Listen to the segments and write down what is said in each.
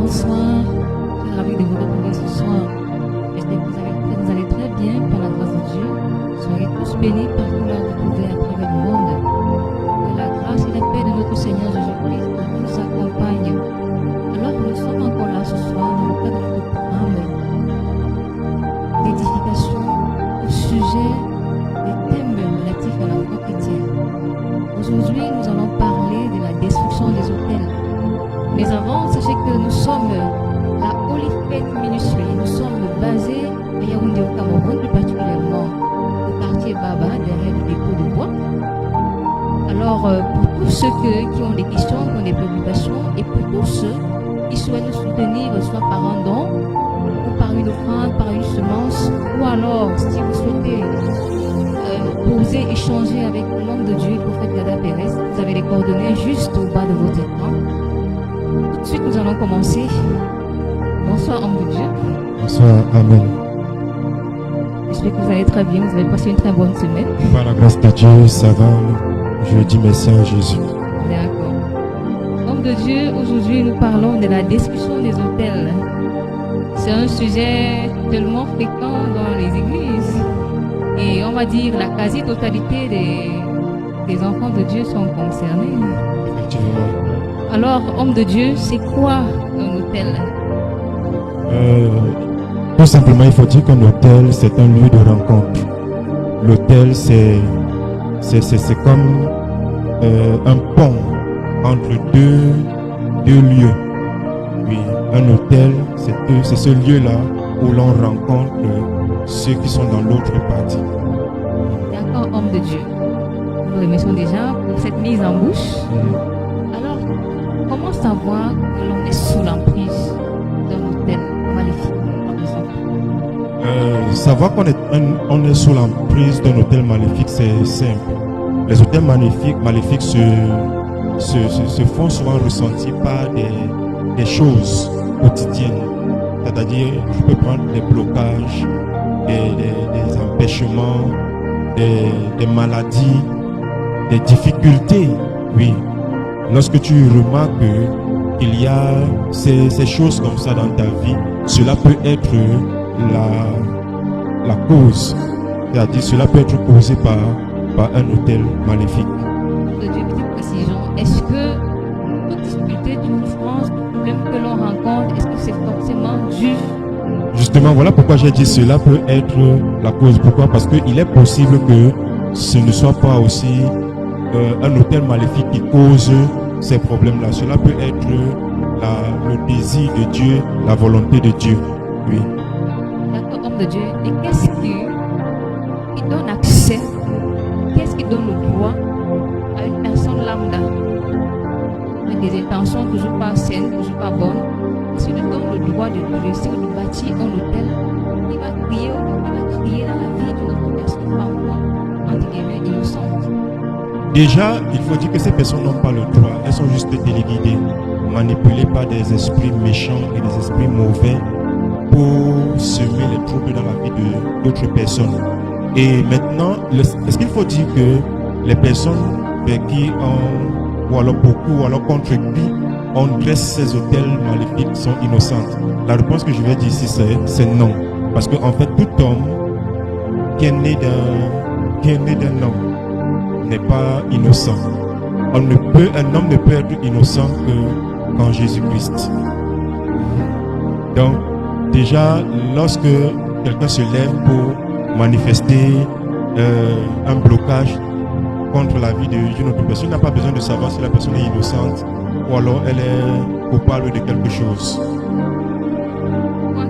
Bonsoir, je suis ravie de vous retrouver ce soir. J'espère que vous allez très bien par la grâce de Dieu. Soyez tous bénis partout là où vous pouvez à travers le monde. Que la grâce et la paix de notre Seigneur Jésus-Christ nous accompagnent. Alors nous sommes encore là ce soir dans le cadre de notre programme d'édification au sujet des thèmes relatifs à la foi chrétienne. Aujourd'hui, nous allons parler de la destruction des autels. Mais avant, sachez que nous sommes la Holy Faith Ministry. Nous sommes basés à Yaoundé au Cameroun, plus particulièrement au quartier Baba, derrière le dépôt de bois. Alors, pour tous ceux qui ont des questions, qui ont des préoccupations, et pour tous ceux qui souhaitent nous soutenir, soit par un don, ou par une offrande, par une semence, ou alors, si vous souhaitez poser, échanger avec l'homme de Dieu, le prophète Gada Pérez, vous avez les coordonnées juste au bas de votre écran. Tout de suite, nous allons commencer. Bonsoir, homme de Dieu. Bonsoir, Amen. J'espère que vous allez très bien, vous avez passé une très bonne semaine. Par la grâce de Dieu, ça va. Je dis merci à Jésus. D'accord. Homme de Dieu, aujourd'hui, nous parlons de la destruction des autels. C'est un sujet tellement fréquent dans les églises. Et on va dire la quasi-totalité des enfants de Dieu sont concernés. Effectivement. Alors, homme de Dieu, c'est quoi un autel? Tout simplement, il faut dire qu'un hôtel, c'est un lieu de rencontre. L'hôtel, c'est comme un pont entre deux lieux. Oui, un hôtel, c'est ce lieu-là où l'on rencontre ceux qui sont dans l'autre partie. D'accord, homme de Dieu. Nous vous remercions déjà pour cette mise en bouche. Alors, comment savoir que l'on est sous l'emprise d'un hôtel maléfique, par exemple? Savoir qu'on est sous l'emprise d'un hôtel maléfique, c'est simple. Les hôtels maléfiques se font souvent ressentir par des choses quotidiennes. C'est-à-dire, je peux prendre des blocages, des empêchements, des maladies, des difficultés. Oui. Lorsque tu remarques qu'il y a ces choses comme ça dans ta vie, cela peut être la cause. C'est-à-dire, cela peut être causé par un hôtel maléfique. De Dieu, petite précision. Est-ce que toute difficulté, toute souffrance, tout problème que l'on rencontre, est-ce que c'est forcément dû? Justement, voilà pourquoi j'ai dit cela peut être la cause. Pourquoi? Parce qu'il est possible que ce ne soit pas aussi un hôtel maléfique qui cause ces problèmes-là. Cela peut être le désir de Dieu, la volonté de Dieu. Oui. D'accord, homme de Dieu. Et qu'est-ce qui donne accès, qu'est-ce qui donne le droit à une personne lambda avec des intentions toujours pas saines, toujours pas bonnes? Si on donne le droit de réussir de bâtir un hôtel, il va crier dans la vie d'une autre personne parfois, entre guillemets, innocente. Déjà, il faut dire que ces personnes n'ont pas le droit. Elles sont juste téléguidées, manipulées par des esprits méchants et des esprits mauvais pour semer les troubles dans la vie d'autres personnes. Et maintenant, est-ce qu'il faut dire que les personnes vers qui ou alors beaucoup, ou alors contre qui on dresse ces hôtels maléfiques sont innocentes? La réponse que je vais dire ici, c'est non. Parce qu'en fait, tout homme qui est né d'un homme n'est pas innocent. Un homme ne peut être innocent qu'en Jésus-Christ. Donc, déjà, lorsque quelqu'un se lève pour manifester un blocage contre la vie d'une autre personne, il n'a pas besoin de savoir si la personne est innocente ou alors elle est coupable de quelque chose. Pourquoi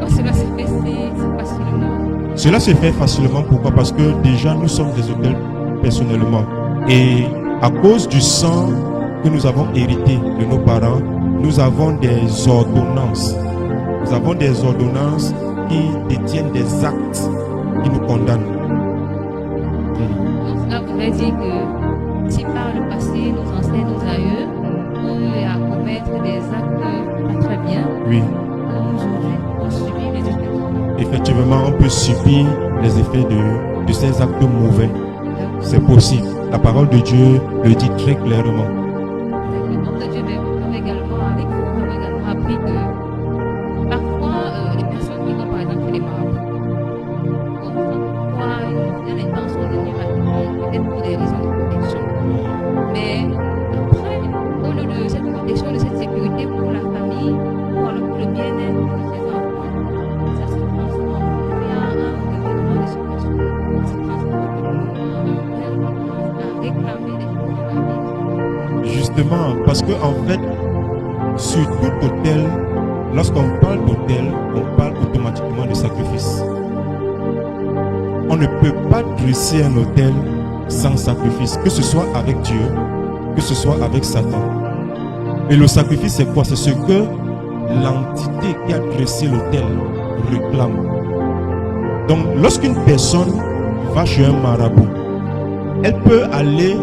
cela se fait si facilement? Cela se fait facilement. Pourquoi? Parce que déjà nous sommes des hôtels personnellement. Et à cause du sang que nous avons hérité de nos parents, nous avons des ordonnances. Nous avons des ordonnances qui détiennent des actes qui nous condamnent. Donc cela voudrait dire que si par le passé, nos ancêtres, nos aïeux ont eu à commettre des actes pas très bien, Oui. aujourd'hui, on subit les effets. Effectivement, on peut subir les effets de ces actes mauvais. C'est possible. La parole de Dieu le dit très clairement. Le nom de Dieu, mais vous pouvez également, avec vous, pouvez également signifie que parfois, les personnes qui vont par exemple chez les marabouts, parfois ils ont l'intention de venir à quelqu'un, peut-être pour des raisons de protection. Mais après, au lieu de cette protection, de cette sécurité pour la famille, ou alors pour le bien-être de ses enfants, ça se transforme via un règlement de situation, ça se transforme via un père qui commence à réclamer des choses de la vie. Justement, parce que en fait, sur tout autel, lorsqu'on parle d'autel, on parle automatiquement de sacrifice. On ne peut pas dresser un autel sans sacrifice, que ce soit avec Dieu, que ce soit avec Satan. Et le sacrifice, c'est quoi? C'est ce que l'entité qui a dressé l'autel réclame. Donc, lorsqu'une personne va chez un marabout, elle peut aller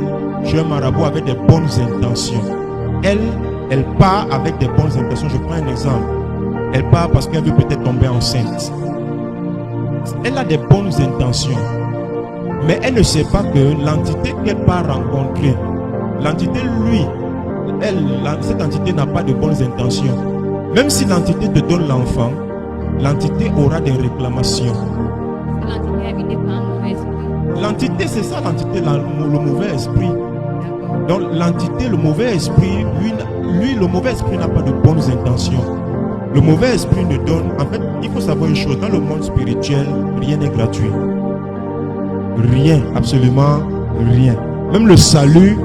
chez un marabout avec des bonnes intentions. Elle part avec des bonnes intentions. Je prends un exemple. Elle part parce qu'elle veut peut-être tomber enceinte. Elle a des bonnes intentions. Mais elle ne sait pas que l'entité qu'elle part rencontrer, l'entité, lui, cette entité n'a pas de bonnes intentions. Même si l'entité te donne l'enfant, l'entité aura des réclamations. L'entité est habitée par un mauvais esprit. L'entité, c'est ça l'entité, le mauvais esprit. D'accord. Donc l'entité, le mauvais esprit, lui, le mauvais esprit n'a pas de bonnes intentions. Le mauvais esprit ne donne... En fait, il faut savoir une chose. Dans le monde spirituel, rien n'est gratuit. Rien, absolument rien. Même le salut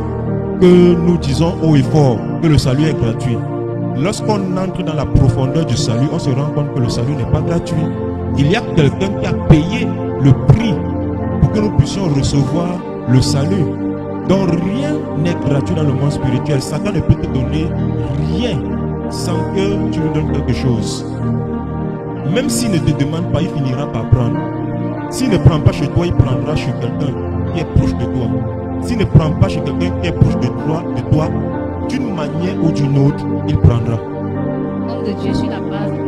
que nous disons haut et fort, que le salut est gratuit. Lorsqu'on entre dans la profondeur du salut, on se rend compte que le salut n'est pas gratuit. Il y a quelqu'un qui a payé le prix pour que nous puissions recevoir le salut. Donc rien n'est gratuit dans le monde spirituel. Satan ne peut te donner rien sans que tu lui donnes quelque chose. Même s'il ne te demande pas, il finira par prendre. S'il ne prend pas chez toi, il prendra chez quelqu'un qui est proche de toi. S'il ne prend pas chez quelqu'un qui est proche de toi, d'une manière ou d'une autre, il prendra. Homme de Dieu sur la base de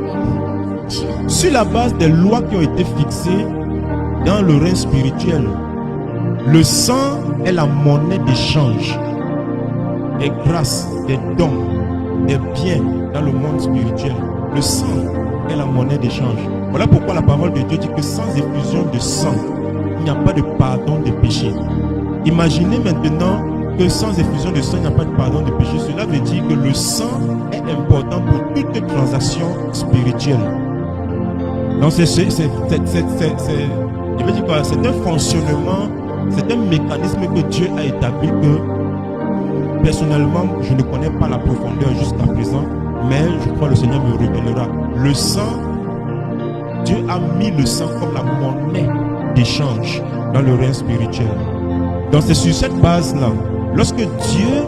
Dieu. Sur la base des lois qui ont été fixées dans le règne spirituel, le sang est la monnaie d'échange des grâces, des dons, des biens dans le monde spirituel. Le sang est la monnaie d'échange. Voilà pourquoi la parole de Dieu dit que sans effusion de sang, il n'y a pas de pardon des péchés. Imaginez maintenant que sans effusion de sang, il n'y a pas de pardon des péchés. Cela veut dire que le sang est important pour toute transaction spirituelle. Donc c'est un fonctionnement, c'est un mécanisme que Dieu a établi que personnellement, je ne connais pas la profondeur jusqu'à présent, mais je crois que le Seigneur me révélera. Le sang, Dieu a mis le sang comme la monnaie d'échange dans le règne spirituel. Donc c'est sur cette base-là, lorsque Dieu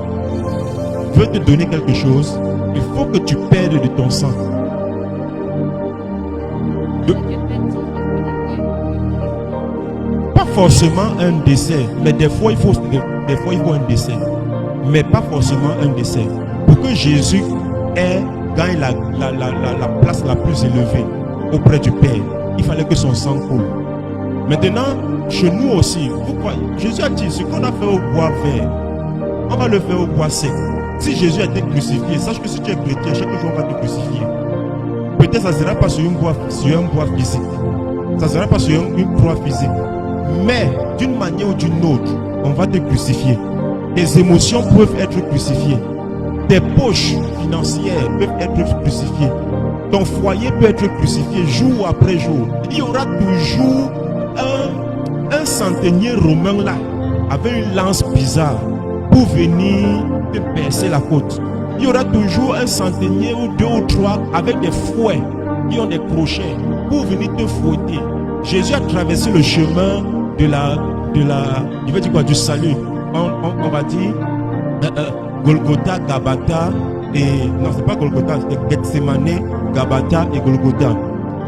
veut te donner quelque chose, il faut que tu perdes de ton sang. Pas forcément un décès, mais des fois il faut un décès. Mais pas forcément un décès. Pour que Jésus gagne la place la plus élevée auprès du Père, il fallait que son sang coule. Maintenant, chez nous aussi, pourquoi Jésus a dit, ce qu'on a fait au bois vert, on va le faire au bois sec. Si Jésus a été crucifié, sache que si tu es chrétien, chaque jour on va te crucifier. Peut-être ça ne sera pas sur un bois physique. Ça ne sera pas sur une croix physique. Mais d'une manière ou d'une autre, on va te crucifier. Tes émotions peuvent être crucifiées. Tes poches financières peuvent être crucifiées. Ton foyer peut être crucifié jour après jour. Il y aura toujours un centenier romain là, avec une lance bizarre, pour venir te percer la côte. Il y aura toujours un centenier ou deux ou trois avec des fouets qui ont des crochets pour venir te fouetter. Jésus a traversé le chemin du salut. On va dire Golgotha, Gabata et non, c'est pas Golgotha, c'est Gethsemane, Gabata et Golgotha.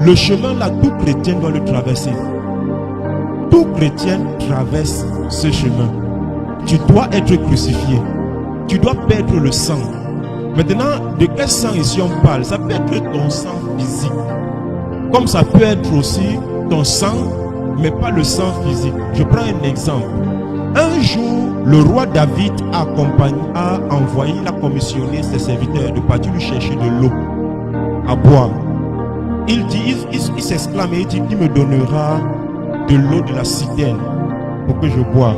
Le chemin là, tout chrétien doit le traverser. Tout chrétien traverse ce chemin. Tu dois être crucifié. Tu dois perdre le sang. Maintenant, de quel sang ici on parle? Ça peut être ton sang physique. Comme ça peut être aussi ton sang, mais pas le sang physique. Je prends un exemple. Un jour, le roi David a envoyé, il a commissionné ses serviteurs de partir lui chercher de l'eau. à boire. Il dit, il s'exclame et il dit, qui me donnera de l'eau de la citerne pour que je boive.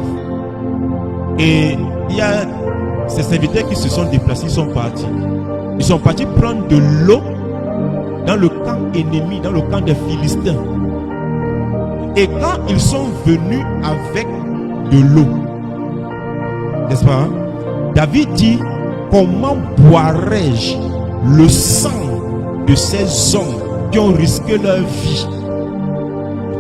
Et il y a ces serviteurs qui se sont déplacés, ils sont partis. Ils sont partis prendre de l'eau dans le camp ennemi, dans le camp des Philistins. Et quand ils sont venus avec de l'eau, n'est-ce pas, hein? David dit, comment boirais-je le sang de ces hommes qui ont risqué leur vie?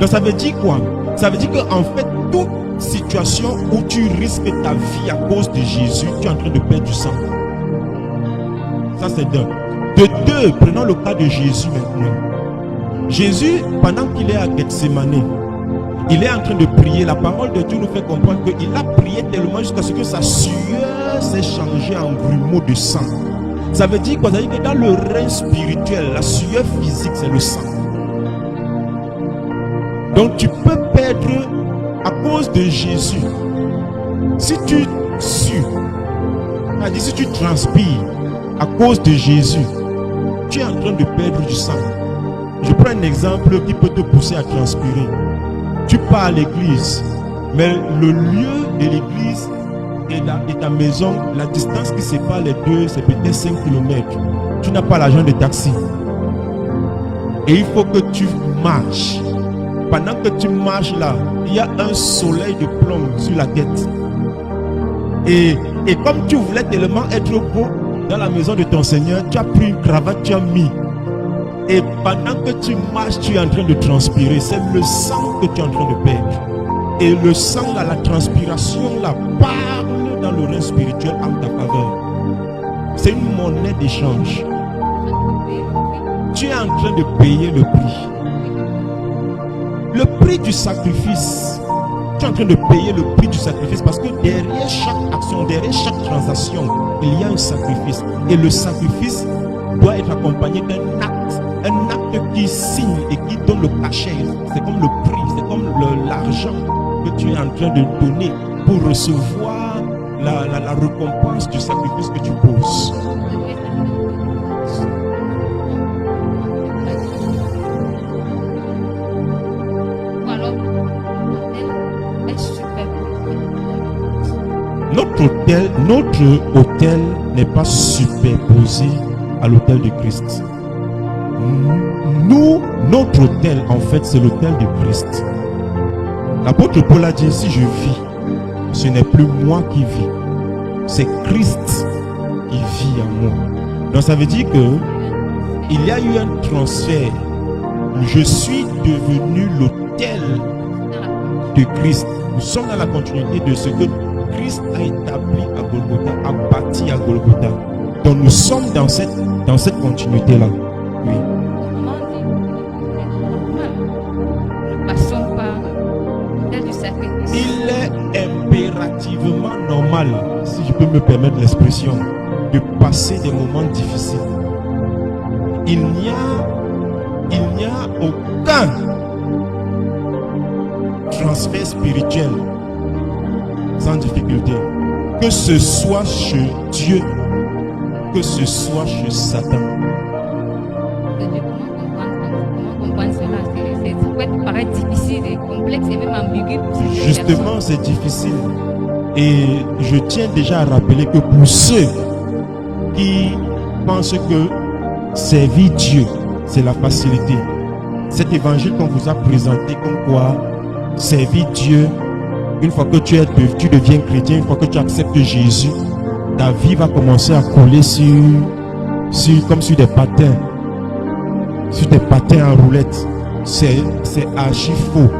Donc ça veut dire quoi? Ça veut dire qu'en fait, toute situation où tu risques ta vie à cause de Jésus, tu es en train de perdre du sang. Ça c'est d'un. De deux, prenons le cas de Jésus maintenant. Jésus, pendant qu'il est à Gethsemane, il est en train de prier. La parole de Dieu nous fait comprendre qu'il a prié tellement jusqu'à ce que sa sueur s'est changée en grumeaux de sang. Ça veut dire quoi? Ça veut dire que dans le règne spirituel, la sueur physique, c'est le sang. Donc tu peux perdre à cause de Jésus. Si tu sues, c'est-à-dire si tu transpires à cause de Jésus, tu es en train de perdre du sang. Je prends un exemple qui peut te pousser à transpirer. Tu pars à l'église, mais le lieu de l'église et ta maison, la distance qui sépare les deux, c'est peut-être 5 km. Tu n'as pas l'argent de taxi. Et il faut que tu marches. Pendant que tu marches là, il y a un soleil de plomb sur la tête. Et comme tu voulais tellement être beau dans la maison de ton Seigneur, tu as pris une cravate, tu as mis. Et pendant que tu marches, tu es en train de transpirer. C'est le sang que tu es en train de perdre. Et le sang là, la transpiration là, parle dans le règne spirituel en ta faveur. C'est une monnaie d'échange. Tu es en train de payer le prix. Le prix du sacrifice. Tu es en train de payer le prix du sacrifice parce que derrière chaque action, derrière chaque transaction, il y a un sacrifice. Et le sacrifice doit être accompagné d'un acte. Un acte qui signe et qui donne le cachet. C'est comme le prix, c'est comme l'argent que tu es en train de donner pour recevoir la récompense du sacrifice que tu poses. Notre autel n'est pas superposé à l'autel de Christ. Nous, notre autel, en fait, c'est l'autel de Christ. L'apôtre Paul a dit, si je vis, ce n'est plus moi qui vis, c'est Christ qui vit en moi. Donc ça veut dire que il y a eu un transfert. Je suis devenu l'autel de Christ. Nous sommes dans la continuité de ce que Christ a établi à Golgotha, a bâti à Golgotha. Donc nous sommes dans cette continuité-là. Oui. Il est impérativement normal, si je peux me permettre l'expression, de passer des moments difficiles. Il n'y a aucun transfert spirituel sans difficulté, que ce soit chez Dieu, que ce soit chez Satan. Ça peut paraître difficile et complexe et même ambigu. Justement, c'est difficile. Et je tiens déjà à rappeler que pour ceux qui pensent que servir Dieu, c'est la facilité, cet évangile qu'on vous a présenté comme quoi servir Dieu, une fois que tu deviens chrétien, une fois que tu acceptes Jésus, ta vie va commencer à couler comme sur des patins. Sur des patins en roulette. C'est archi faux.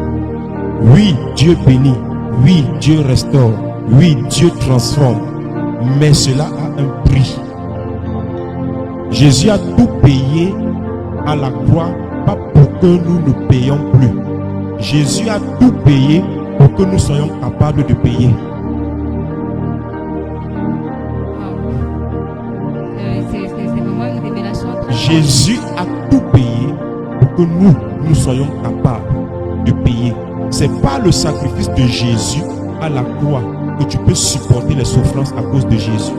Oui, Dieu bénit. Oui, Dieu restaure. Oui, Dieu transforme. Mais cela a un prix. Jésus a tout payé à la croix, pas pour que nous ne payions plus. Jésus a tout payé pour que nous soyons capables de payer. Jésus a tout payé pour que nous soyons capables de payer. C'est par le sacrifice de Jésus à la croix que tu peux supporter les souffrances à cause de Jésus.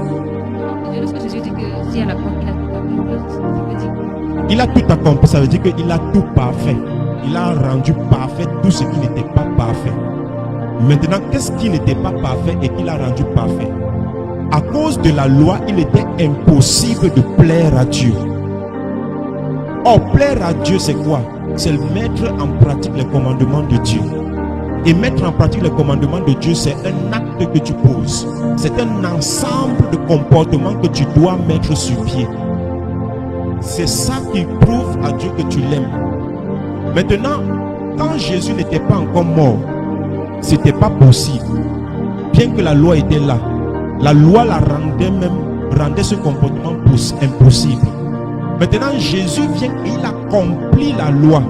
Il a tout accompli, ça veut dire qu'il a tout parfait. Il a rendu parfait tout ce qui n'était pas parfait. Maintenant, qu'est-ce qui n'était pas parfait et qu'il a rendu parfait? À cause de la loi, il était impossible de plaire à Dieu. Or, plaire à Dieu, c'est quoi? C'est mettre en pratique les commandements de Dieu. Et mettre en pratique les commandements de Dieu, c'est un acte que tu poses. C'est un ensemble de comportements que tu dois mettre sur pied. C'est ça qui prouve à Dieu que tu l'aimes. Maintenant, quand Jésus n'était pas encore mort, c'était pas possible. Bien que la loi était là, la loi la rendait ce comportement impossible. Maintenant, Jésus vient et il accomplit la loi.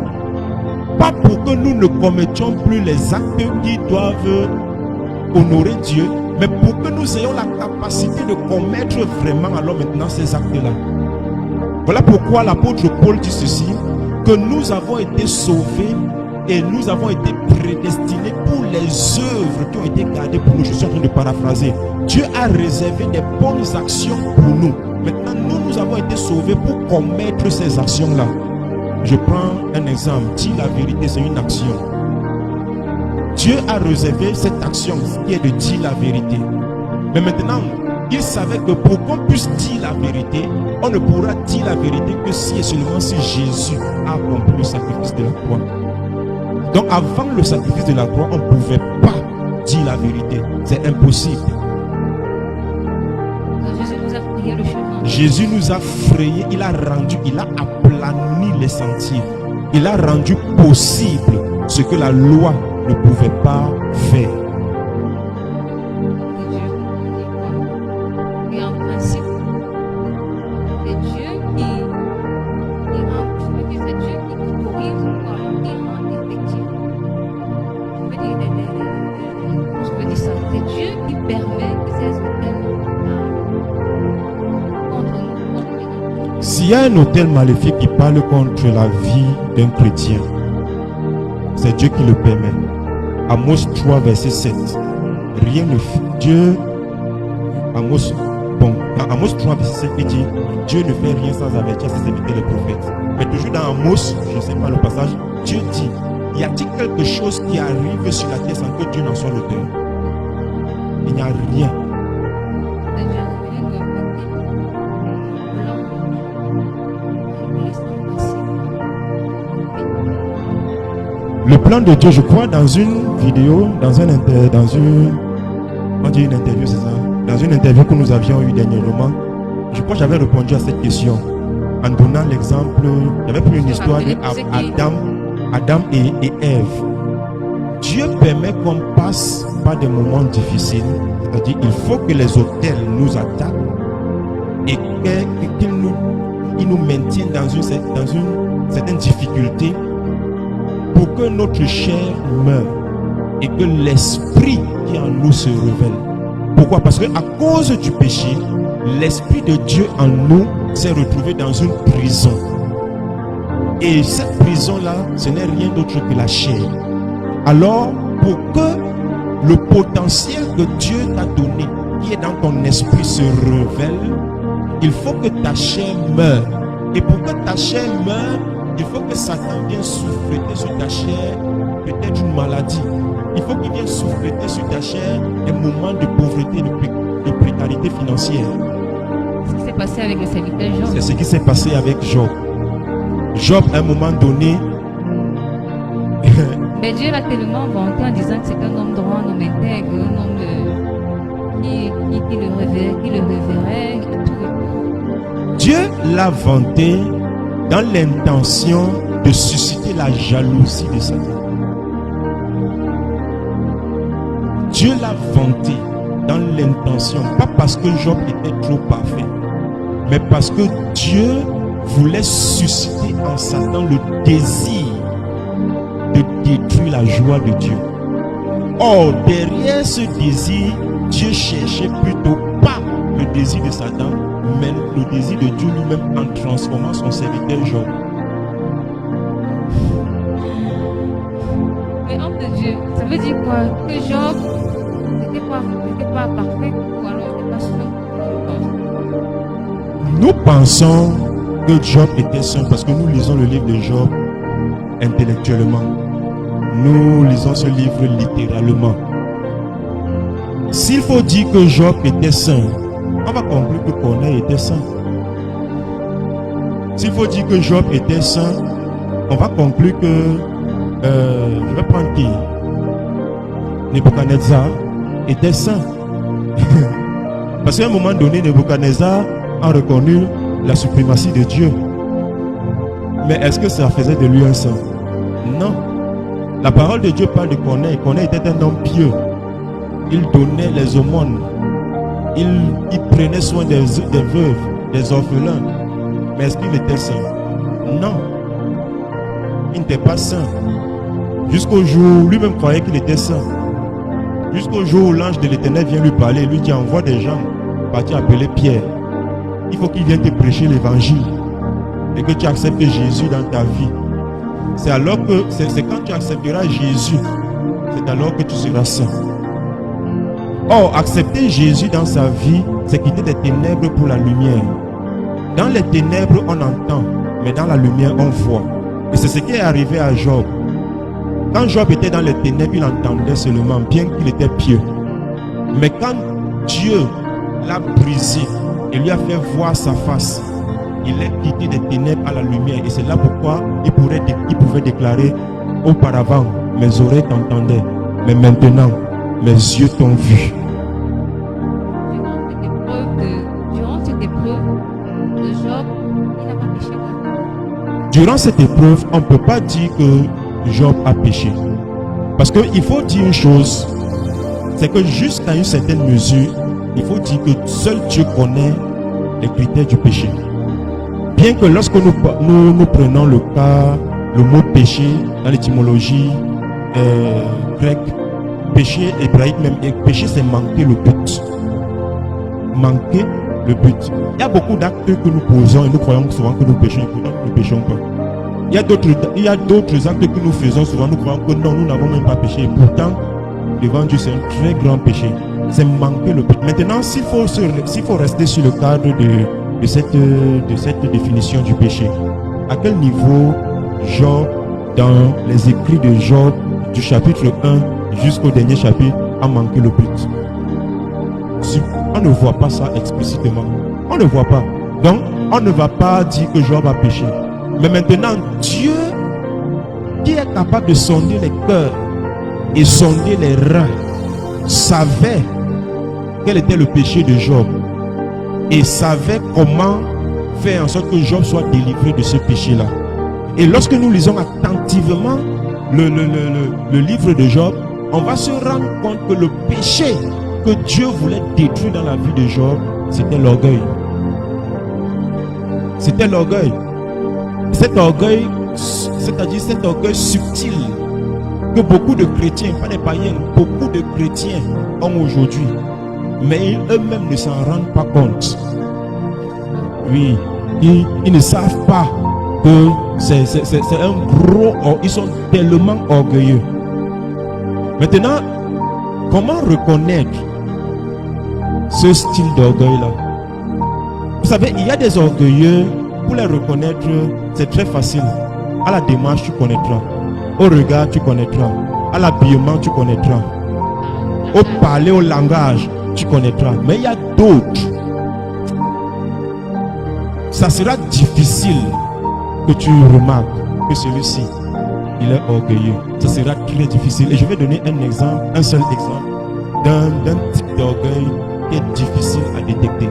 Pas pour que nous ne commettions plus les actes qui doivent honorer Dieu, mais pour que nous ayons la capacité de commettre vraiment alors maintenant ces actes-là. Voilà pourquoi l'apôtre Paul dit ceci, que nous avons été sauvés et nous avons été prédestinés pour les œuvres qui ont été gardées pour nous. Je suis en train de paraphraser. Dieu a réservé des bonnes actions pour nous. Maintenant, nous avons été sauvés pour commettre ces actions-là. Je prends un exemple. Dire la vérité, c'est une action. Dieu a réservé cette action qui est de dire la vérité. Mais maintenant, il savait que pour qu'on puisse dire la vérité, on ne pourra dire la vérité que si et seulement si Jésus a accompli le sacrifice de la croix. Donc avant le sacrifice de la croix, on ne pouvait pas dire la vérité. C'est impossible. Jésus nous a frayé le chemin. Jésus nous a frayé, il a aplani les sentiers. Il a rendu possible ce que la loi ne pouvait pas faire. Et en principe, c'est Dieu qui rend, c'est Dieu qui autorise, qui rend effectif. Je veux dire ça, c'est Dieu qui permet que ces hôtels contre nous. S'il y a un hôtel maléfique qui parle contre la vie d'un chrétien, c'est Dieu qui le permet. Amos 3, verset 7. Rien ne fait. Dieu, dans Amos 3, verset 7, il dit Dieu ne fait rien sans avertir ses serviteurs les prophètes. Mais toujours dans Amos, je ne sais pas le passage, Dieu dit y a-t-il quelque chose qui arrive sur la terre sans que Dieu n'en soit l'auteur? Il n'y a rien. C'est Dieu qui nous Le plan de Dieu, je crois, dans une vidéo, dans une interview, c'est ça? Dans une interview que nous avions eue dernièrement, je crois que j'avais répondu à cette question en donnant l'exemple, j'avais pris une histoire d'Adam et Ève. Dieu permet qu'on passe par des moments difficiles, c'est-à-dire il faut que les autels nous attaquent et qu'ils nous maintiennent dans une certaine difficulté pour que notre chair meure et que l'esprit qui en nous se révèle. Pourquoi? Parce que à cause du péché, l'esprit de Dieu en nous s'est retrouvé dans une prison. Et cette prison-là, ce n'est rien d'autre que la chair. Alors, pour que le potentiel que Dieu t'a donné, qui est dans ton esprit, se révèle, il faut que ta chair meure. Et pour que ta chair meure, il faut que Satan vienne souffleter sur ta chair peut-être une maladie. Il faut qu'il vienne souffleter sur ta chair des moments de pauvreté, de précarité financière. C'est ce qui s'est passé avec le serviteur Job. C'est ce qui s'est passé avec Job. Job, à un moment donné, mais Dieu l'a tellement vanté en disant que c'est un homme droit, un homme intègre, un homme qui le révérait et tout. Dieu l'a vanté dans l'intention de susciter la jalousie de Satan. Dieu l'a vanté dans l'intention, pas parce que Job était trop parfait, mais parce que Dieu voulait susciter en Satan le désir de détruire la joie de Dieu. Or, derrière ce désir, Dieu cherchait plutôt pas le désir de Satan, mais le désir de Dieu lui-même en transformant son serviteur Job. Mais homme de Dieu, ça veut dire quoi? Que Job n'était pas parfait ou alors il n'était pas sûr? Nous pensons que Job était saint parce que nous lisons le livre de Job intellectuellement. Nous lisons ce livre littéralement. S'il faut dire que Job était saint, on va conclure que Corneille était saint. S'il faut dire que Job était saint, on va conclure que je vais prendre qui? Nebuchadnezzar était saint. Parce qu'à un moment donné, Nebuchadnezzar a reconnu la suprématie de Dieu. Mais est-ce que ça faisait de lui un saint? Non. La parole de Dieu parle de Corneille. Corneille était un homme pieux. Il donnait les aumônes. Il prenait soin des veuves, des orphelins. Mais est-ce qu'il était saint? Non. Il n'était pas saint. Jusqu'au jour, lui-même croyait qu'il était saint. Jusqu'au jour où l'ange de l'Éternel vient lui parler. Lui dit, envoie des gens partir appeler Pierre. Il faut qu'il vienne te prêcher l'évangile. Et que tu acceptes Jésus dans ta vie. C'est alors que, c'est quand tu accepteras Jésus, c'est alors que tu seras saint. Or, accepter Jésus dans sa vie, c'est quitter des ténèbres pour la lumière. Dans les ténèbres, on entend, mais dans la lumière, on voit. Et c'est ce qui est arrivé à Job. Quand Job était dans les ténèbres, il entendait seulement, bien qu'il était pieux. Mais quand Dieu l'a brisé et lui a fait voir sa face, il est quitté des ténèbres à la lumière. Et c'est là pourquoi il pouvait déclarer, auparavant, mes oreilles t'entendaient, mais maintenant, mes yeux t'ont vu. Durant cette épreuve de Job, il n'a pas péché. Durant cette épreuve, on ne peut pas dire que Job a péché. Parce qu'il faut dire une chose, c'est que jusqu'à une certaine mesure, il faut dire que seul Dieu connaît les critères du péché. Bien que lorsque nous prenons le cas, le mot péché dans l'étymologie grecque, péché hébraïque même, et péché c'est manquer le but. Manquer le but. Il y a beaucoup d'actes que nous posons et nous croyons souvent que nous péchons et pourtant nous ne péchons pas. Il y a d'autres actes que nous faisons souvent, nous croyons que non, nous n'avons même pas péché. Et pourtant, devant Dieu, c'est un très grand péché. C'est manquer le but. Maintenant, s'il faut rester sur le cadre de cette définition du péché, à quel niveau Job, dans les écrits de Job, du chapitre 1 jusqu'au dernier chapitre, a manqué le but? On ne voit pas ça explicitement. On ne voit pas. Donc, on ne va pas dire que Job a péché. Mais maintenant, Dieu, qui est capable de sonder les cœurs et sonder les reins, savait quel était le péché de Job et savait comment faire en sorte que Job soit délivré de ce péché-là. Et lorsque nous lisons attentivement le livre de Job, on va se rendre compte que le péché que Dieu voulait détruire dans la vie de Job, c'était l'orgueil. C'était l'orgueil. Cet orgueil, c'est-à-dire cet orgueil subtil que beaucoup de chrétiens, pas des païens, beaucoup de chrétiens ont aujourd'hui. Mais eux-mêmes ne s'en rendent pas compte. Oui, ils ne savent pas que c'est un gros... Ils sont tellement orgueilleux. Maintenant, comment reconnaître ce style d'orgueil-là? Vous savez, il y a des orgueilleux, pour les reconnaître, c'est très facile. À la démarche, tu connaîtras. Au regard, tu connaîtras. À l'habillement, tu connaîtras. Au parler, au langage, tu connaîtras. Mais il y a d'autres. Ça sera difficile que tu remarques que celui-ci, il est orgueilleux. Ça sera très difficile. Et je vais donner un exemple, un seul exemple d'un type d'orgueil qui est difficile à détecter.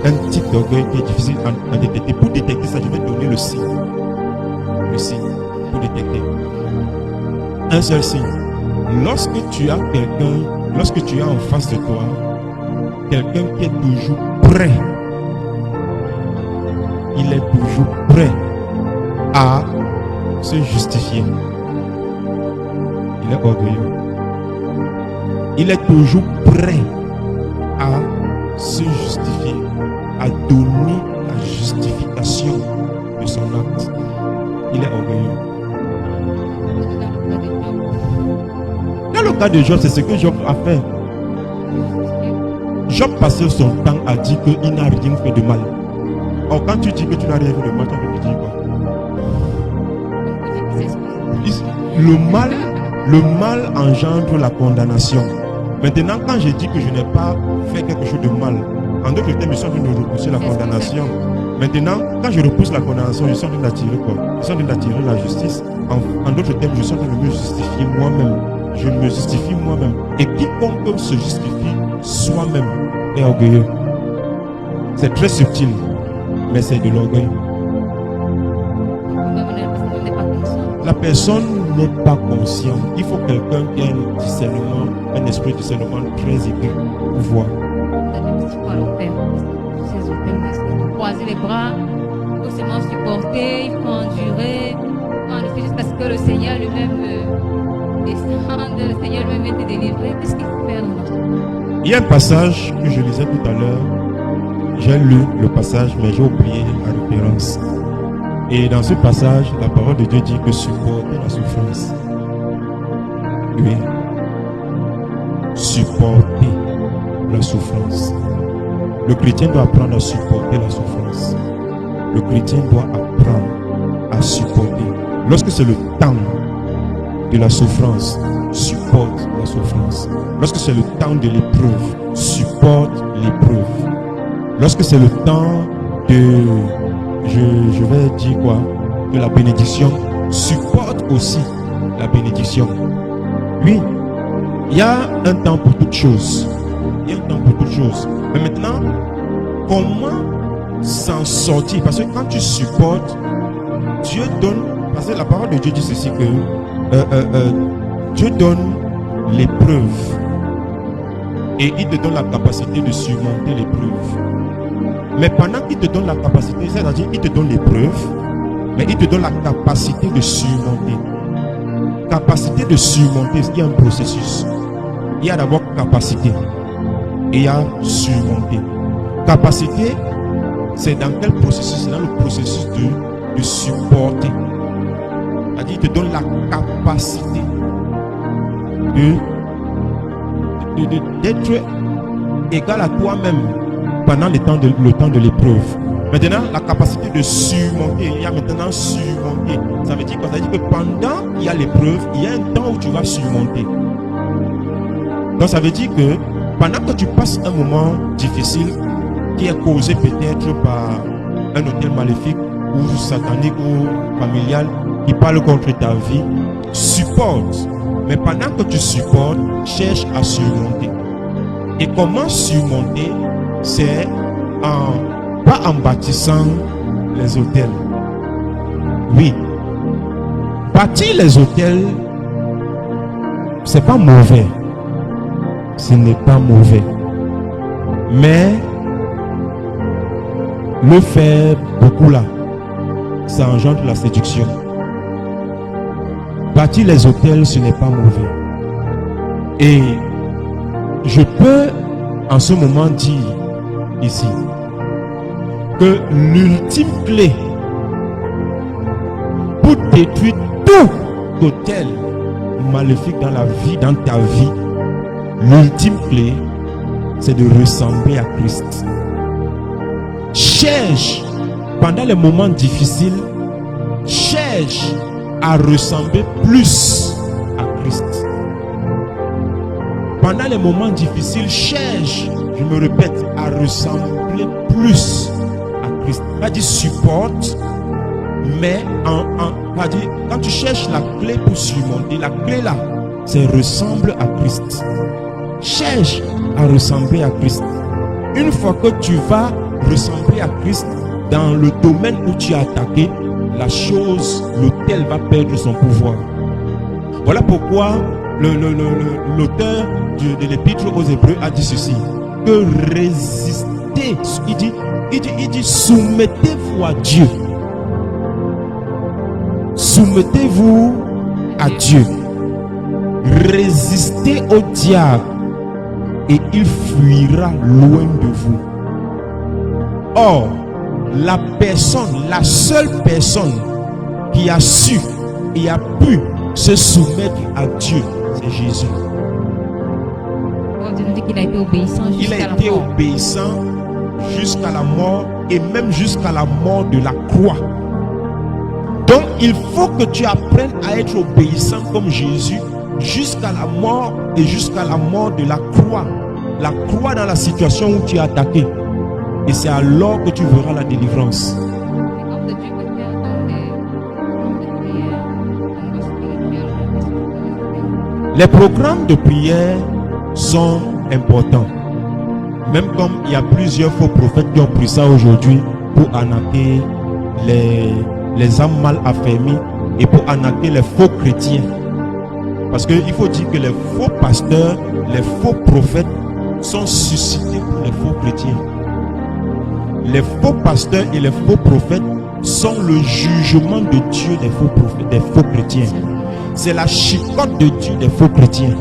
Un type d'orgueil qui est difficile à détecter. Pour détecter ça, je vais donner le signe. Le signe pour détecter. Un seul signe. Lorsque tu as quelqu'un, lorsque tu as en face de toi quelqu'un qui est toujours prêt, il est toujours prêt à se justifier. Il est orgueilleux. Il est toujours prêt à se justifier, à donner la justification de son acte. Il est orgueilleux. Dans le cas de Job, c'est ce que Job a fait. Job passait son temps à dire qu'il n'a rien fait de mal. Or, quand tu dis que tu n'as rien vu de mal, tu peux dire quoi? Le mal engendre la condamnation. Maintenant, quand je dis que je n'ai pas fait quelque chose de mal, en d'autres termes, je suis en train de repousser la condamnation. Maintenant, quand je repousse la condamnation, je suis en train d'attirer quoi? Je suis en train d'attirer la justice. En d'autres termes, je suis en train de me justifier moi-même. Je me justifie moi-même. Et quiconque se justifie soi-même est orgueilleux. C'est très subtil, mais c'est de l'orgueil. La personne n'est pas consciente. Il faut quelqu'un qui a un discernement, un esprit de discernement très aigu pour voir. Croiser les bras, il faut seulement supporter, il faut endurer, jusqu'à ce que le Seigneur lui-même descende, le Seigneur lui-même te délivrer. Qu'est-ce qu'il faut faire dans notre vie? Il y a un passage que je lisais tout à l'heure. J'ai lu le passage, mais j'ai oublié la référence. Et dans ce passage, la parole de Dieu dit que supporter la souffrance. Oui. Supporter la souffrance. Le chrétien doit apprendre à supporter la souffrance. Le chrétien doit apprendre à supporter. Lorsque c'est le temps de la souffrance, supporte la souffrance. Lorsque c'est le temps de l'épreuve, supporte l'épreuve. Lorsque c'est le temps de, je vais dire quoi, de la bénédiction, supporte aussi la bénédiction. Oui, il y a un temps pour toutes choses. Il y a un temps pour toutes choses. Mais maintenant, comment s'en sortir? Parce que quand tu supportes, Dieu donne, parce que la parole de Dieu dit ceci que Dieu donne l'épreuve et il te donne la capacité de surmonter l'épreuve. Mais pendant qu'il te donne la capacité, c'est-à-dire il te donne l'épreuve, mais il te donne la capacité de surmonter. Capacité de surmonter, il y a un processus. Il y a d'abord capacité et il y a surmonter. Capacité, c'est dans quel processus? C'est dans le processus de supporter. C'est-à-dire il te donne la capacité d'être égal à toi-même pendant le temps de l'épreuve. Maintenant, la capacité de surmonter, il y a maintenant surmonter. Ça veut dire quoi? Ça veut dire que pendant qu'il y a l'épreuve, il y a un temps où tu vas surmonter. Donc ça veut dire que pendant que tu passes un moment difficile qui est causé peut-être par un hôtel maléfique ou satanique ou familial qui parle contre ta vie, supporte. Mais pendant que tu supportes, cherche à surmonter. Et comment surmonter? C'est pas en bâtissant les hôtels. Oui. Bâtir les hôtels, c'est pas mauvais. Ce n'est pas mauvais. Mais le faire beaucoup là, ça engendre la séduction. Bâtir les hôtels, ce n'est pas mauvais. Et je peux en ce moment dire ici que l'ultime clé pour détruire tout hôtel maléfique dans la vie, dans ta vie, l'ultime clé, c'est de ressembler à Christ. Cherche, pendant les moments difficiles, cherche à ressembler plus à Christ. Pendant les moments difficiles, cherche, je me répète, à ressembler plus à Christ. Pas dit supporte, mais quand tu cherches la clé pour surmonter, la clé là, c'est ressemble à Christ. Cherche à ressembler à Christ. Une fois que tu vas ressembler à Christ dans le domaine où tu as attaqué, la chose, l'autel va perdre son pouvoir. Voilà pourquoi l'auteur de l'épître aux Hébreux a dit ceci, que résistez, il dit soumettez-vous à Dieu. Soumettez-vous à Dieu. Résistez au diable et il fuira loin de vous. Or, la seule personne qui a su et a pu se soumettre à Dieu, c'est Jésus. Il a été obéissant Il a été obéissant jusqu'à la mort et même jusqu'à la mort de la croix. Donc il faut que tu apprennes à être obéissant comme Jésus jusqu'à la mort et jusqu'à la mort de la croix. La croix dans la situation où tu es attaqué. Et c'est alors que tu verras la délivrance. Les programmes de prière sont importants. Même comme il y a plusieurs faux prophètes qui ont pris ça aujourd'hui pour arnaquer les âmes mal affermies et pour arnaquer les faux chrétiens. Parce qu'il faut dire que les faux pasteurs, les faux prophètes sont suscités pour les faux chrétiens. Les faux pasteurs et les faux prophètes sont le jugement de Dieu des faux prophètes, des faux chrétiens. C'est la chicotte de Dieu des faux chrétiens.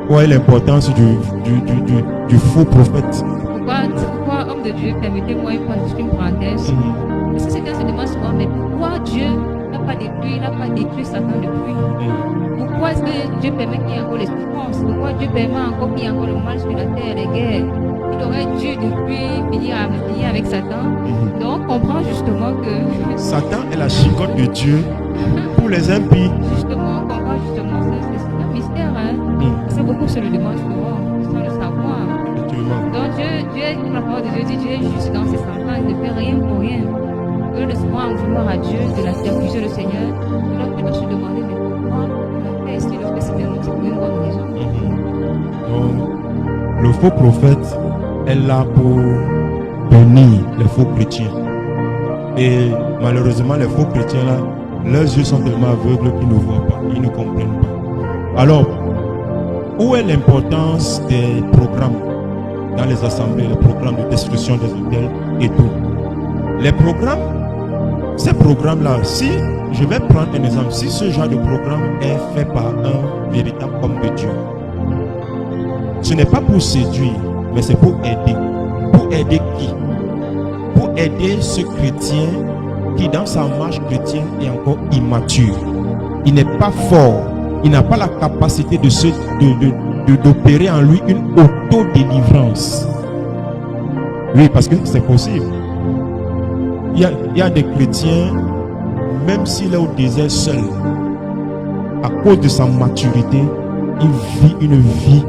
Quelle est l'importance du faux prophète? Pourquoi, homme de Dieu, permettez-moi une parenthèse. Parce que quelqu'un se demande souvent, mais pourquoi Dieu n'a pas détruit Satan depuis? Pourquoi est-ce que Dieu permet qu'il y ait encore les souffrances? Pourquoi Dieu permet encore qu'il y ait encore le mal sur la terre, les guerres? Il aurait dû depuis finir avec Satan. Donc on comprend justement que Satan est la chicotte de Dieu pour les impies. Justement, on comprend justement ça. C'est un mystère, hein? Parce que beaucoup se le demandent souvent, sans le savoir. Donc Dieu, la parole de Dieu dit, Dieu est juste dans ses sentiments, il ne fait rien pour rien. Au lieu de souvent en vouloir à Dieu, de la d'accuser le Seigneur, alors tu dois se demander, mais pourquoi on a fait ici, le fait c'est pour une bonne raison. Donc, le faux prophète est là pour bénir les faux chrétiens. Et malheureusement, les faux chrétiens là, leurs yeux sont tellement aveugles qu'ils ne voient pas, ils ne comprennent pas. Alors, où est l'importance des programmes dans les assemblées, les programmes de destruction des hôtels et tout? Les programmes, ces programmes-là, si, je vais prendre un exemple, si ce genre de programme est fait par un véritable homme de Dieu, ce n'est pas pour séduire, mais c'est pour aider. Pour aider qui? Pour aider ce chrétien qui dans sa marche chrétienne est encore immature. Il n'est pas fort. Il n'a pas la capacité d'opérer en lui une auto-délivrance. Oui, parce que c'est possible. Il y a des chrétiens, même s'il est au désert seul, à cause de sa maturité, il vit une vie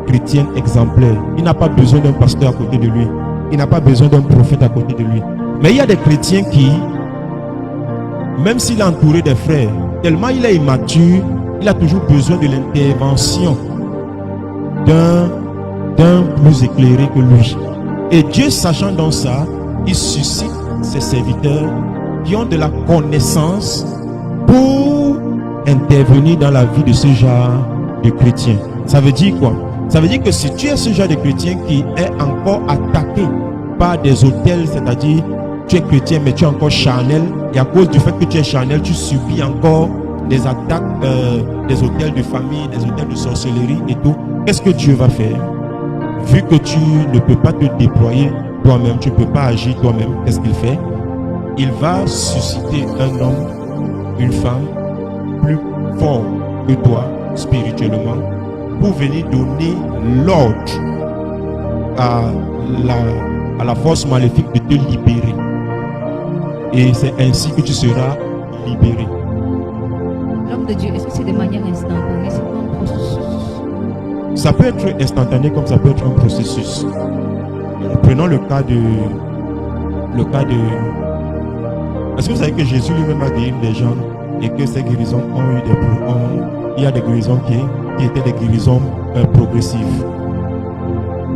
chrétienne exemplaire. Il n'a pas besoin d'un pasteur à côté de lui. Il n'a pas besoin d'un prophète à côté de lui. Mais il y a des chrétiens qui, même s'il est entouré des frères, tellement il est immature, il a toujours besoin de l'intervention d'un plus éclairé que lui. Et Dieu, sachant dans ça, il suscite ses serviteurs qui ont de la connaissance pour intervenir dans la vie de ce genre de chrétien. Ça veut dire quoi? Ça veut dire que si tu es ce genre de chrétien qui est encore attaqué par des autels, c'est-à-dire tu es chrétien mais tu es encore charnel, et à cause du fait que tu es charnel, tu subis encore des attaques des autels de famille, des autels de sorcellerie et tout, qu'est-ce que Dieu va faire? Vu que tu ne peux pas te déployer toi-même, tu ne peux pas agir toi-même, qu'est-ce qu'il fait? Il va susciter un homme, une femme plus fort que toi spirituellement pour venir donner l'ordre à la force maléfique de te libérer. Et c'est ainsi que tu seras libéré. L'homme de Dieu, est-ce que c'est de manière instantanée? C'est pas un processus? Ça peut être instantané comme ça peut être un processus. Prenons le cas de... Est-ce que vous savez que Jésus lui-même a guéri des gens et que ces guérisons ont eu il y a des guérisons qui étaient des guérisons progressives.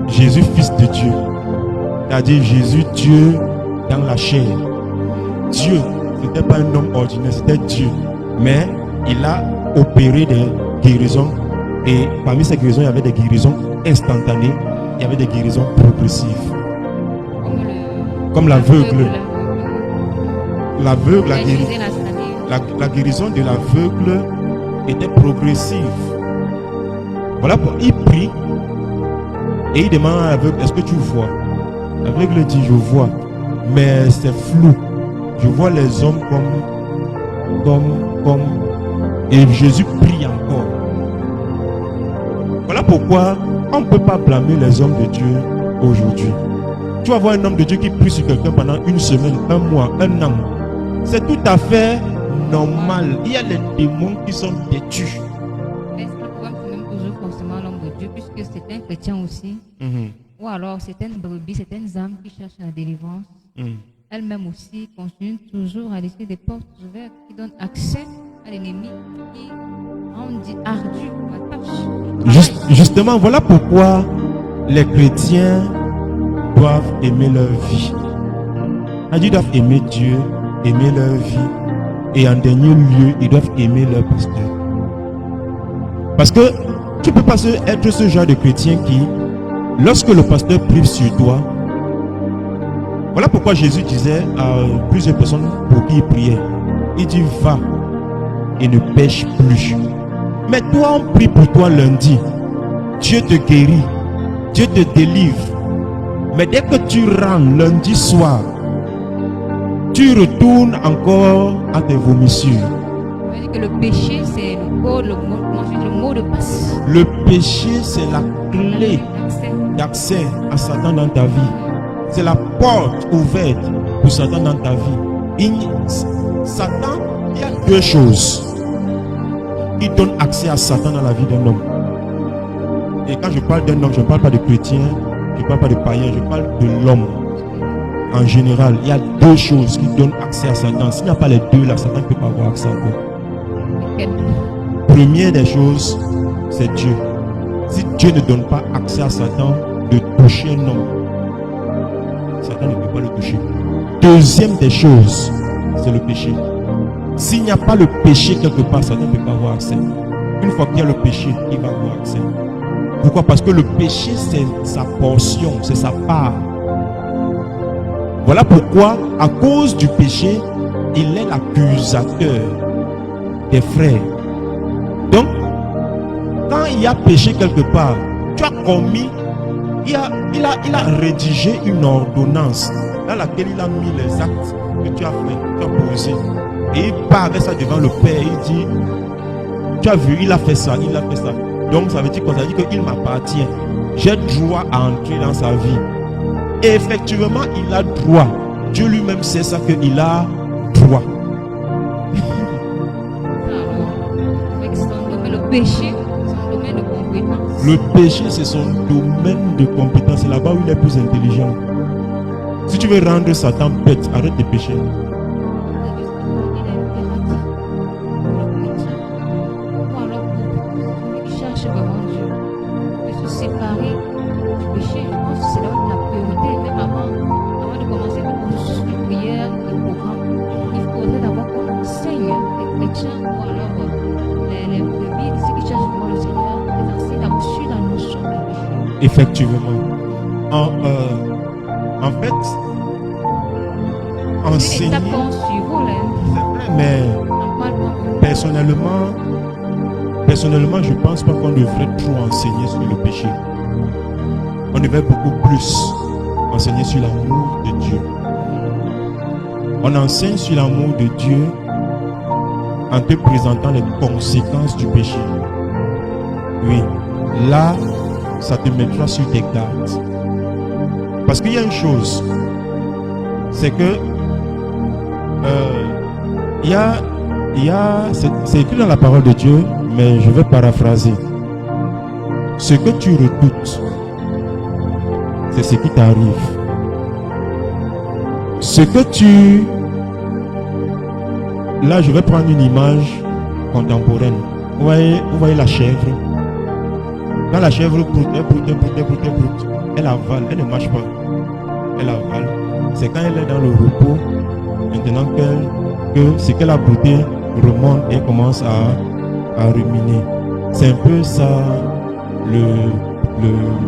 Jésus, fils de Dieu, c'est-à-dire Jésus, Dieu dans la chair. Dieu, ce n'était pas un homme ordinaire, c'était Dieu. Mais il a opéré des guérisons. Et parmi ces guérisons, il y avait des guérisons instantanées. Il y avait des guérisons progressives. Comme l'aveugle. L'aveugle, la guérison de l'aveugle était progressive. Voilà pourquoi il prie et il demande à l'aveugle, est-ce que tu vois? L'aveugle dit, je vois, mais c'est flou. Je vois les hommes comme... Et Jésus prie encore. Voilà pourquoi on ne peut pas blâmer les hommes de Dieu aujourd'hui. Tu vas voir un homme de Dieu qui prie sur quelqu'un pendant une semaine, un mois, un an. C'est tout à fait normal. Il y a les démons qui sont têtus. Mais le problème, c'est même toujours forcément l'homme de Dieu, puisque c'est un chrétien aussi. Ou alors certaines brebis, certaines âmes qui cherchent la délivrance. Elles-mêmes aussi continuent toujours à laisser des portes ouvertes qui donnent accès à l'ennemi, qui rendent ardu la tâche. Justement, voilà pourquoi les chrétiens doivent aimer leur vie. Ils doivent aimer Dieu, aimer leur vie. Et en dernier lieu, ils doivent aimer leur pasteur. Parce que tu ne peux pas être ce genre de chrétien qui, lorsque le pasteur prie sur toi, voilà pourquoi Jésus disait à plusieurs personnes pour qui il priait, il dit va et ne pêche plus. Mais toi, on prie pour toi lundi, Dieu te guérit, Dieu te délivre. Mais dès que tu rentres lundi soir, tu retournes encore à tes vomissures. Ça veut dire que le péché, c'est le mot de passe. Le péché, c'est la clé d'accès à Satan dans ta vie. C'est la porte ouverte pour Satan dans ta vie. Satan, il y a deux choses qui donnent accès à Satan dans la vie d'un homme. Et quand je parle d'un homme, je ne parle pas de chrétien, je ne parle pas de païen, je parle de l'homme. En général, il y a deux choses qui donnent accès à Satan. S'il n'y a pas les deux là, Satan ne peut pas avoir accès à toi. Première des choses, c'est Dieu. Si Dieu ne donne pas accès à Satan de toucher un homme, Satan ne peut pas le toucher. Deuxième des choses, c'est le péché. S'il n'y a pas le péché quelque part, Satan ne peut pas avoir accès. Une fois qu'il y a le péché, il va avoir accès. Pourquoi? Parce que le péché, c'est sa portion, c'est sa part. Voilà pourquoi, à cause du péché, il est l'accusateur des frères. Donc, quand il y a péché quelque part, tu as commis, il a rédigé une ordonnance dans laquelle il a mis les actes que tu as fait, tu as posé. Et il part avec ça devant le Père, il dit, tu as vu, il a fait ça, il a fait ça. Donc ça veut dire quoi? Ça veut dire qu'il m'appartient. J'ai droit à entrer dans sa vie. Et effectivement, il a droit. Dieu lui-même sait ça, qu'il a droit. Le péché, c'est son domaine de compétence. Le péché, c'est son domaine de compétence. C'est là-bas où il est plus intelligent. Si tu veux rendre Satan bête, arrête de pécher. Effectivement. En fait, enseigner, mais personnellement, je pense pas qu'on devrait trop enseigner sur le péché. On devrait beaucoup plus enseigner sur l'amour de Dieu. On enseigne sur l'amour de Dieu en te présentant les conséquences du péché. Oui, là, ça te mettra sur tes gardes. Parce qu'il y a une chose, c'est que c'est écrit dans la parole de Dieu, mais je vais paraphraser. Ce que tu redoutes, c'est ce qui t'arrive. Ce que tu... Là, je vais prendre une image contemporaine. Vous voyez la chèvre. Quand la chèvre broute, elle avale, elle ne marche pas. Elle avale. C'est quand elle est dans le repos, maintenant que ce qu'elle a brouté remonte et commence à ruminer. C'est un peu ça, je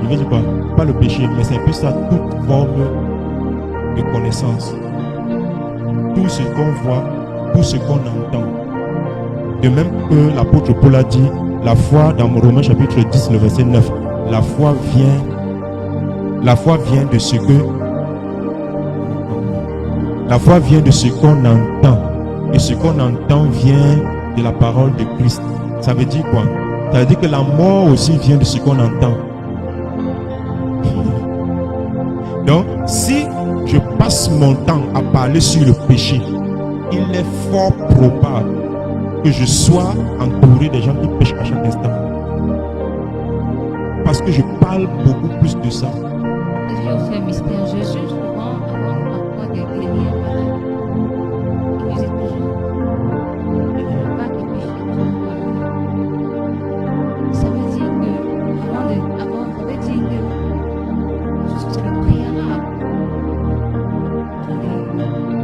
vais dire pas le péché, mais c'est un peu ça, toute forme de connaissance. Tout ce qu'on voit, tout ce qu'on entend. De même que l'apôtre Paul a dit, la foi, dans Romains chapitre 10, le verset 9, la foi vient de ce que la foi vient de ce qu'on entend. Et ce qu'on entend vient de la parole de Christ. Ça veut dire quoi? Ça veut dire que la mort aussi vient de ce qu'on entend. Donc, si je passe mon temps à parler sur le péché, il est fort probable que je sois entouré des gens qui pêchent à chaque instant. Parce que je parle beaucoup plus de ça. Jésus aussi un mystère. Jésus, souvent, avant parfois de guérir, il disait toujours, je ne veux pas qu'il péche toujours. Ça veut dire que, ça veut dire que c'est le préalable.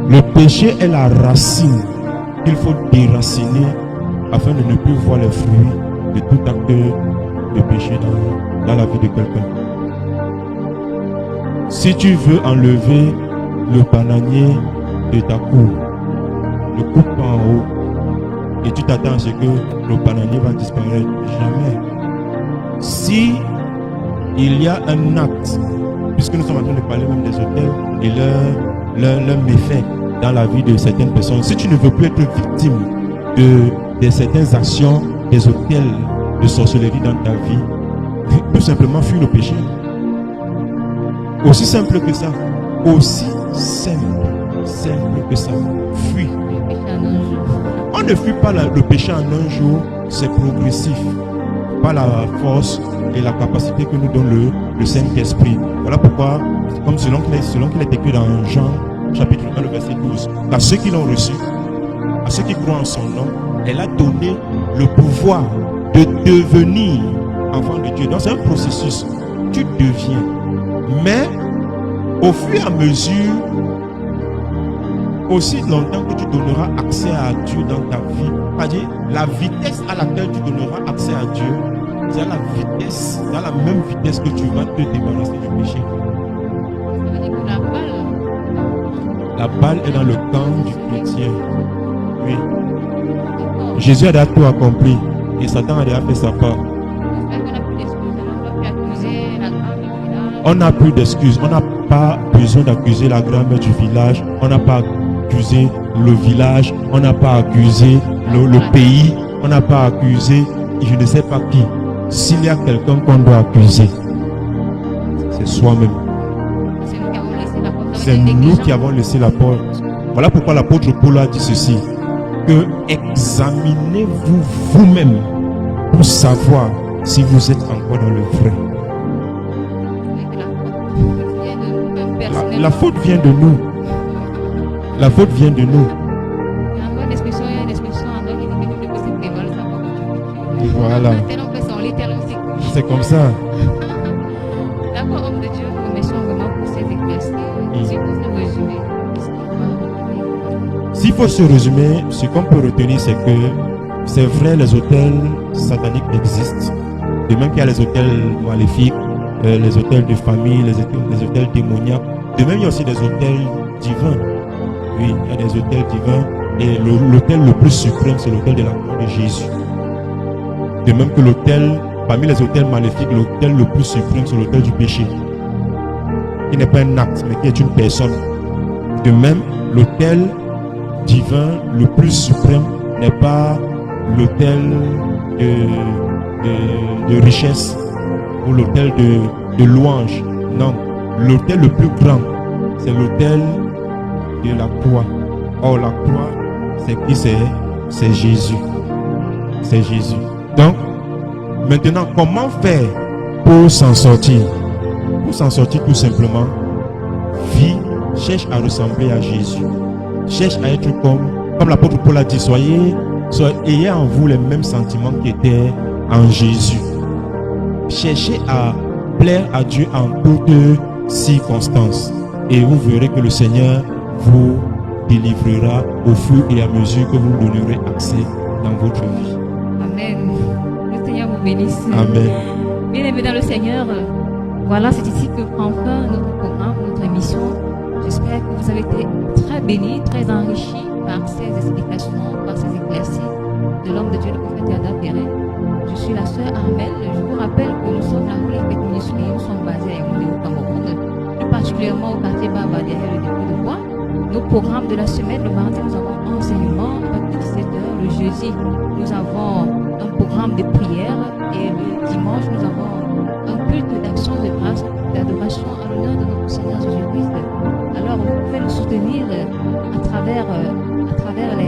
Le péché est la racine qu'il faut déraciner afin de ne plus voir les fruits de tout acte de péché dans la vie de quelqu'un. Si tu veux enlever le bananier de ta cour, le coupe en haut et tu t'attends à ce que le bananier va disparaître. Jamais. Si il y a un acte, puisque nous sommes en train de parler même des hôtels et leur méfait dans la vie de certaines personnes, si tu ne veux plus être victime de certaines actions des hôtels de sorcellerie dans ta vie, tout simplement fuis le péché. Aussi simple que ça. Aussi simple que ça. Fuis. On ne fuit pas le péché en un jour, c'est progressif. Pas la force et la capacité que nous donne le Saint-Esprit. Voilà pourquoi, comme selon qu'il est écrit dans Jean, chapitre 1, le verset 12, à ceux qui l'ont reçu, à ceux qui croient en son nom, elle a donné le pouvoir de devenir enfant de Dieu. Donc c'est un processus. Tu deviens. Mais au fur et à mesure, aussi longtemps que tu donneras accès à Dieu dans ta vie, c'est-à-dire la vitesse à laquelle tu donneras accès à Dieu, c'est dans la même vitesse que tu vas te débarrasser du péché. Ça veut dire que La balle est dans le camp du chrétien. Oui. Jésus a déjà tout accompli et Satan a déjà fait sa part. On n'a plus d'excuses. On n'a pas besoin d'accuser la grand-mère du village. On n'a pas accusé le village. On n'a pas accusé le pays. On n'a pas accusé je ne sais pas qui. S'il y a quelqu'un qu'on doit accuser, c'est soi-même. C'est nous qui avons laissé la porte. Voilà pourquoi l'apôtre Paul a dit ceci, que examinez-vous vous-même pour savoir si vous êtes encore dans le vrai. La faute vient de nous. La faute vient de nous. Voilà. C'est comme ça. D'accord, homme de Dieu, nous remercions vraiment pour ces éclaircissements. Si vous nous résumez, s'il faut se résumer, ce qu'on peut retenir, c'est que c'est vrai, les hôtels sataniques existent. De même qu'il y a les hôtels maléfiques, les hôtels de famille, les hôtels démoniaques. De même, il y a aussi des hôtels divins. Oui, il y a des hôtels divins. Et l'hôtel le plus suprême, c'est l'hôtel de la croix de Jésus. De même que l'hôtel, parmi les hôtels maléfiques, l'hôtel le plus suprême, c'est l'hôtel du péché. Qui n'est pas un acte, mais qui est une personne. De même, l'hôtel divin le plus suprême n'est pas l'hôtel de richesse ou l'hôtel de louange. Non, l'hôtel le plus grand, c'est l'hôtel de la croix. Or, la croix, c'est qui? C'est Jésus. C'est Jésus. Donc, maintenant, comment faire pour s'en sortir? Pour s'en sortir, tout simplement, cherche à ressembler à Jésus. Cherche à être comme l'apôtre Paul a dit, ayez en vous les mêmes sentiments qui étaient en Jésus. Cherchez à plaire à Dieu en toutes circonstances. Et vous verrez que le Seigneur vous délivrera au fur et à mesure que vous donnerez accès dans votre vie. Amen. Le Seigneur vous bénisse. Amen. Bien-aimés dans le Seigneur, voilà, c'est ici que prend fin notre programme, notre émission. J'espère que vous avez été très bénis, très enrichis par ces explications, par ces éclaircies de l'homme de Dieu, le prophète Yada Perret. Je suis la sœur Armelle. Je vous rappelle que nous sommes la Holy Faith Ministry. Nous sommes basés à Yaoundé, au Cameroun, plus particulièrement au quartier Baba, derrière le dépôt de bois. Nos programmes de la semaine, le mardi, nous avons enseignement avec 17h. Le jeudi, nous avons un programme de prière. Et le dimanche, nous avons un culte d'action de grâce, d'adoration à l'honneur de notre Seigneur. Seigneur Jésus-Christ, alors vous pouvez nous soutenir à travers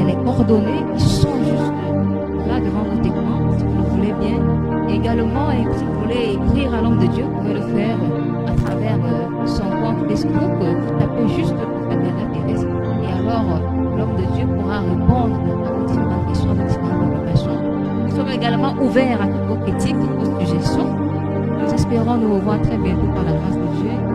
les coordonnées qui sont juste là devant votre écran, si vous le voulez bien. Et également, et si vous voulez écrire à l'homme de Dieu, vous pouvez le faire à travers son compte Facebook. Vous tapez juste Fabiola Thérèse. Et alors, l'homme de Dieu pourra répondre à vos différentes questions, à vos différentes préoccupations. Nous sommes également ouverts à toutes vos critiques, toutes vos suggestions. Nous espérons nous revoir très bientôt par la grâce de Dieu.